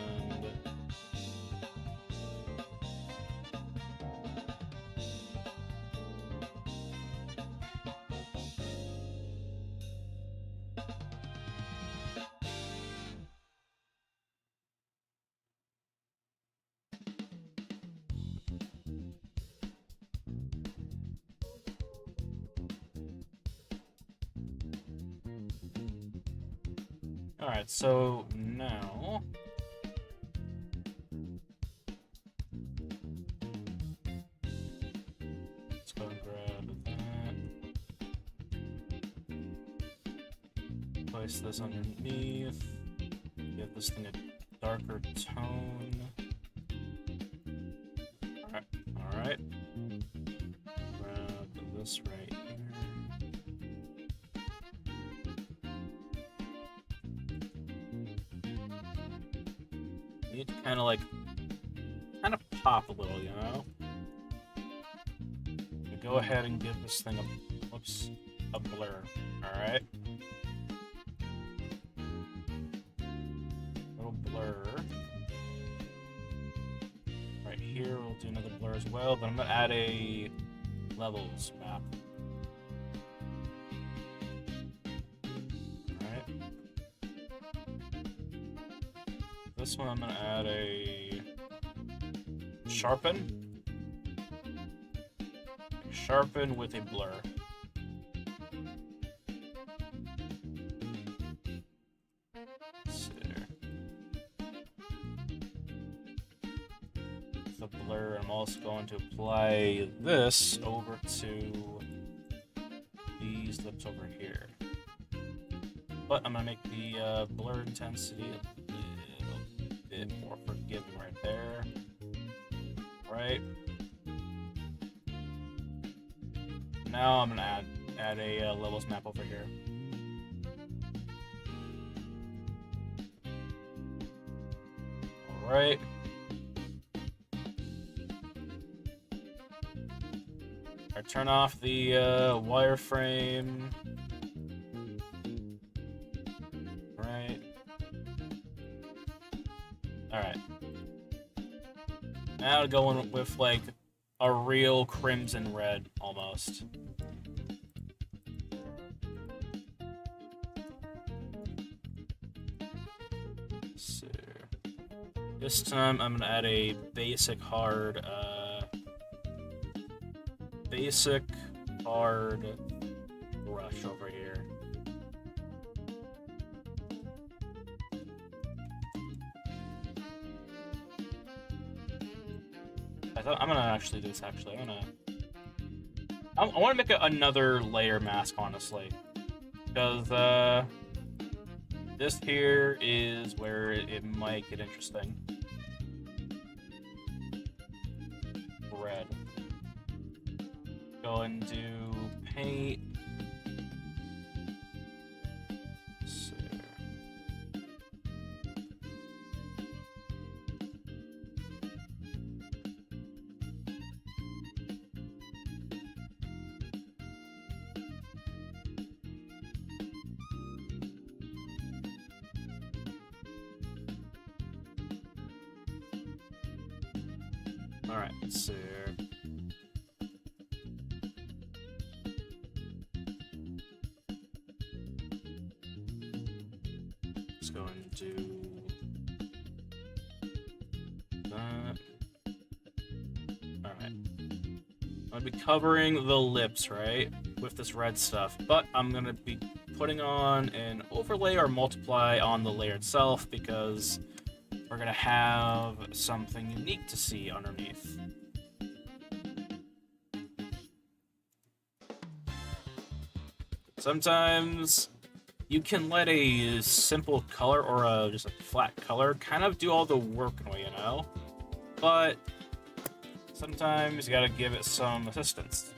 alright, so now let's go and grab that. Place this underneath. Give this thing a darker tone. Alright, alright. Grab this right here. Need to kind of pop a little, you know? So go ahead and give this thing a blur, alright? here. We'll do another blur as well, but I'm gonna add a levels map. Alright. This one I'm gonna add a sharpen. Sharpen with a blur. The blur, I'm also going to apply this over to these lips over here. But I'm gonna make the blur intensity a little bit more forgiving right there. Right. Now I'm gonna add a levels map over here. All right. I turn off the wireframe. Right. All right. Now going with like a real crimson red almost. So this time I'm gonna add a basic hard brush over here. I'm gonna actually do this. Actually, I want to make another layer mask, honestly, because this here is where it might get interesting. Red. Go and do paint. So. All right, so. Go and do that. Alright. I'm gonna be covering the lips, right? With this red stuff. But I'm gonna be putting on an overlay or multiply on the layer itself because we're gonna have something unique to see underneath. Sometimes you can let a simple color or just a flat color kind of do all the work in a way, you know? But sometimes you gotta give it some assistance.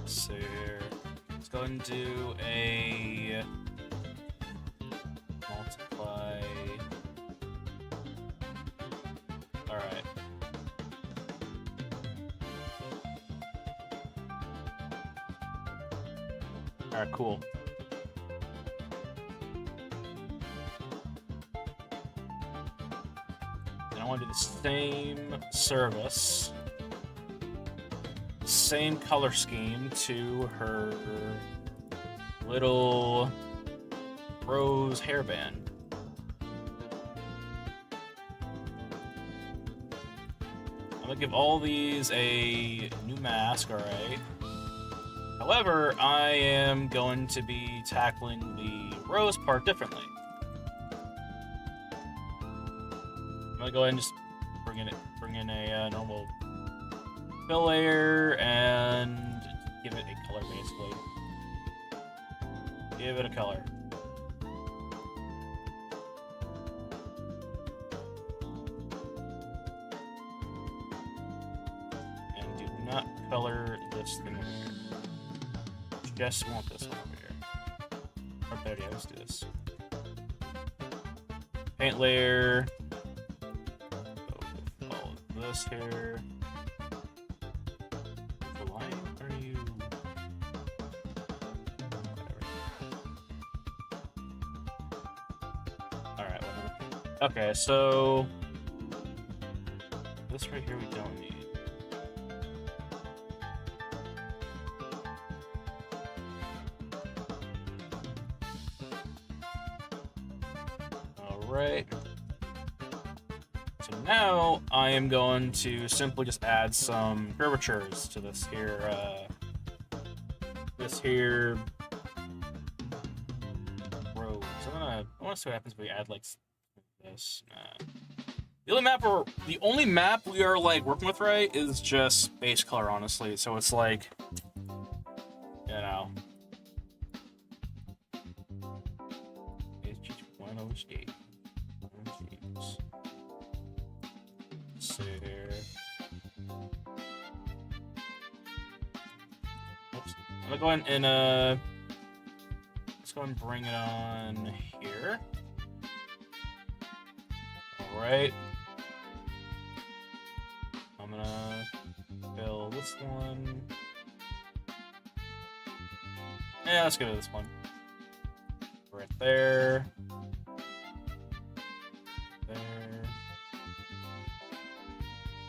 So here, let's go and do a multiply. All right. All right, cool. Then I want to do the same service. Same color scheme to her little rose hairband. I'm gonna give all these a new mask, alright? However, I am going to be tackling the rose part differently. I'm gonna go ahead and just bring in a normal fill layer and give it a color, basically. Give it a color. Just want this one over here. Or better yet, let's do this. Paint layer. Go with all of this here. The line? Are you? Whatever. Alright, whatever. Okay, so this right here we don't need. Alright. So now I am going to simply just add some curvatures to this here road. So I want to see what happens if we add like this. The only map we are like working with right is just base color, honestly. So it's like, you know. See here. Oops. I'm gonna go ahead and let's go and bring it on here. All right. I'm gonna fill this one. Yeah, let's go to this one. Right there. There.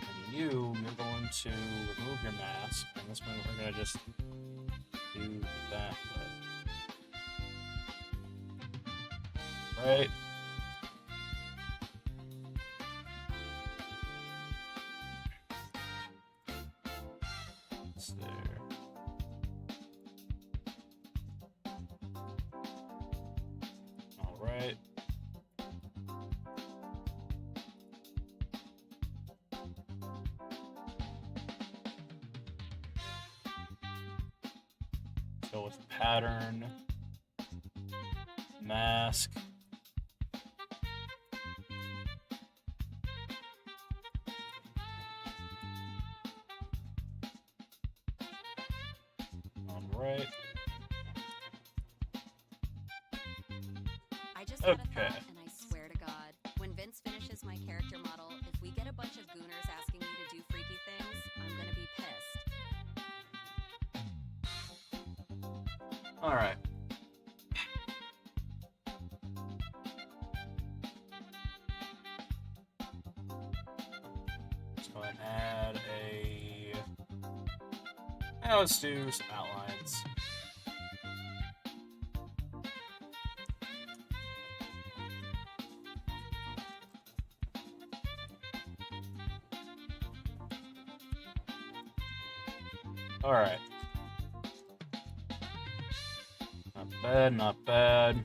And you're going to remove your mask. And this one, we're gonna just do that way. Right. It's there. All right. Go with pattern, mask. All right. I just had a Okay. thought, and I swear to God, when Vince finishes my character model, if we get a bunch of gooners asking me to do freaky things, I'm gonna be pissed. All right. Let's go ahead and add a. Now let's do some outlines. All right. Not bad, not bad.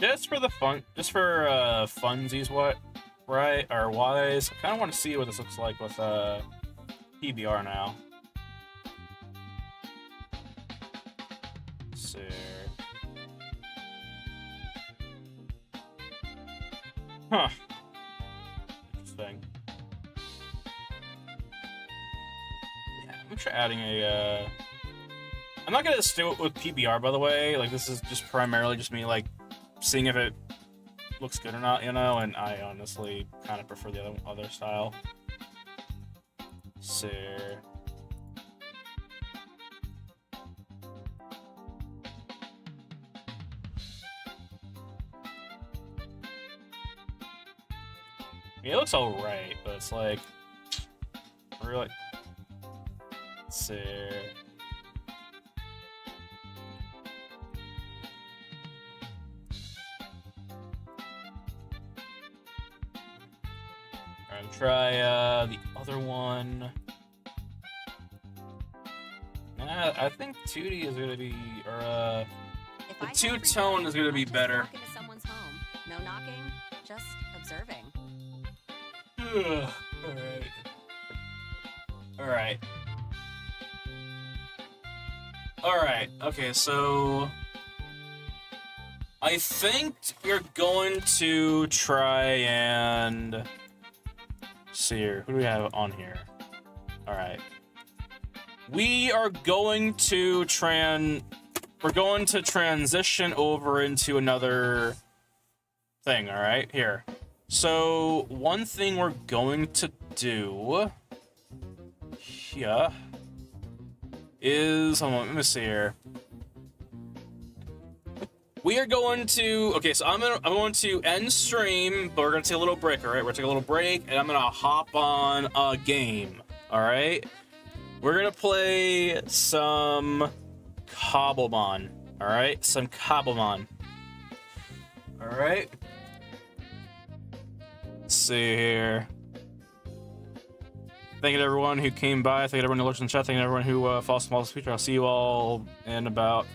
Just for the fun, just for funsies, what, right, or wise. I kind of want to see what this looks like with PBR now. Let's see. Huh. Interesting. Yeah, I'm gonna try adding a. I'm not gonna do it with PBR, by the way. Like, this is just primarily just me, like, seeing if it looks good or not, you know. And I honestly kind of prefer the other style. So. Yeah, it looks alright, but it's like, really. Let's see. Alright, try the other one. Nah, I think 2D is gonna be, or If the I had two-tone free is gonna will, be I'd just better. walk into someone's home. No knocking, just observing. Alright. Alright. Alright, okay, so I think you're going to try and see here. Who do we have on here? Alright. we are going to transition over into another thing, all right? Here. So, one thing we're going to do here is, hold on, let me see here. We are going to, okay, so I'm going to end stream, but we're gonna take a little break, all right? We're gonna take a little break, and I'm gonna hop on a game, all right? We're gonna play some Cobblemon, all right? Some Cobblemon, all right? Let's see here. Thank you to everyone who came by. Thank you to everyone who looked in the chat. Thank you to everyone who follows small speech. I'll see you all in about